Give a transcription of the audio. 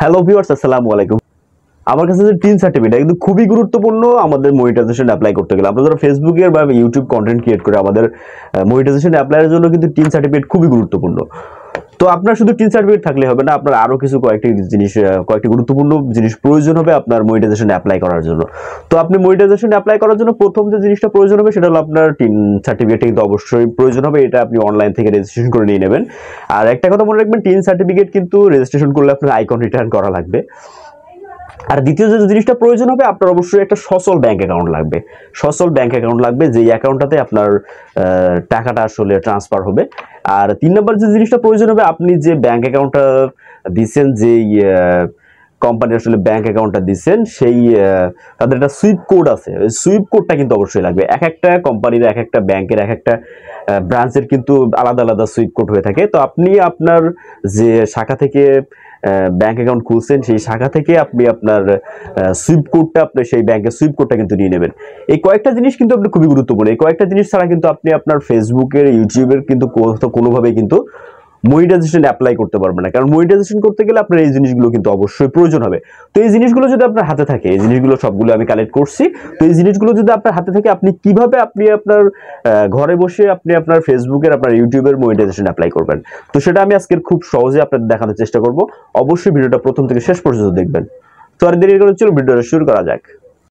Hello viewers, আসসালামু আলাইকুম। আমার কাছে যে টিন সার্টিফিকেট কিন্তু খুবই গুরুত্বপূর্ণ আমাদের মনিটাইজেশন অ্যাপ্লাই করতে গেলে। আমরা যারা ফেসবুকের বা ইউটিউব কন্টেন্ট ক্রিয়েট করে আমাদের মনিটাইজেশন অ্যাপ্লাইয়ের জন্য কিন্তু টিন সার্টিফিকেট খুবই গুরুত্বপূর্ণ। তো আপনার শুধু টিন সার্টিফিকেট থাকলে হবে না, আপনার আরো কিছু কয়েকটি গুরুত্বপূর্ণ জিনিস প্রয়োজন হবে আপনার মনিটাইজেশন অ্যাপ্লাই করার জন্য। তো আপনি মনিটাইজেশন অ্যাপ্লাই করার জন্য প্রথম যে জিনিসটা প্রয়োজন হবে সেটা হলো আপনার টিন সার্টিফিকেট কিন্তু অবশ্যই প্রয়োজন হবে। এটা আপনি অনলাইন থেকে রেজিস্ট্রেশন করে নিয়ে নেবেন। আর একটা কথা মনে রাখবেন, টিন সার্টিফিকেট কিন্তু রেজিস্ট্রেশন করলে আপনার আইকন রিটার্ন করা লাগবে। আর দ্বিতীয় যে জিনিসটা প্রয়োজন হবে, আপনার অবশ্যই একটা সচল ব্যাংক অ্যাকাউন্ট লাগবে। সচল ব্যাংক অ্যাকাউন্ট লাগবে, যেই অ্যাকাউন্টটাতে আপনার টাকাটা আসলে ট্রান্সফার হবে। আর 3 নম্বর যে জিনিসটা প্রয়োজন হবে, আপনি যে ব্যাংক অ্যাকাউন্টটা দিচ্ছেন, যেই কোম্পানির আসলে ব্যাংক অ্যাকাউন্টটা দিচ্ছেন, সেই তাদের একটা সুইপ কোড আছে। ওই সুইপ কোডটা কিন্তু অবশ্যই লাগবে। এক একটা কোম্পানির, এক একটা ব্যাংকের, এক একটা ব্রাঞ্চের কিন্তু আলাদা আলাদা সুইপ কোড হয়ে থাকে। তো আপনি আপনার যে শাখা থেকে ব্যাংক অ্যাকাউন্ট খুলছেন, সেই শাখা থেকে আপনি আপনার সুইপ কোডটা, আপনি সেই ব্যাংকের সুইপ কোডটা কিন্তু নিয়ে নেবেন। এই কয়েকটা জিনিস কিন্তু আপনি খুবই গুরুত্বপূর্ণ। এই কয়েকটা জিনিস ছাড়া কিন্তু আপনি আপনার ফেসবুকের, ইউটিউবের কিন্তু কোনোভাবেই কিন্তু মনিটাইজেশন অ্যাপ্লাই করতে পারবেন না। কারণ মনিটাইজেশন করতে গেলে আপনার এই জিনিসগুলো কিন্তু অবশ্যই প্রয়োজন হবে। তো এই জিনিসগুলো যদি আপনার হাতে থাকে, এই জিনিসগুলো সবগুলো আমি কালেক্ট করছি। তো এই জিনিসগুলো যদি আপনার হাতে থাকে, আপনি কিভাবে আপনি আপনার ঘরে বসে আপনি আপনার ফেসবুকের, আপনার ইউটিউবের মনিটাইজেশন অ্যাপ্লাই করবেন, তো সেটা আমি আজকে খুব সহজে আপনাদের দেখানোর চেষ্টা করব। অবশ্যই ভিডিওটা প্রথম থেকে শেষ পর্যন্ত দেখবেন। তো আর দেরি করে চলুন ভিডিওটা শুরু করা যাক।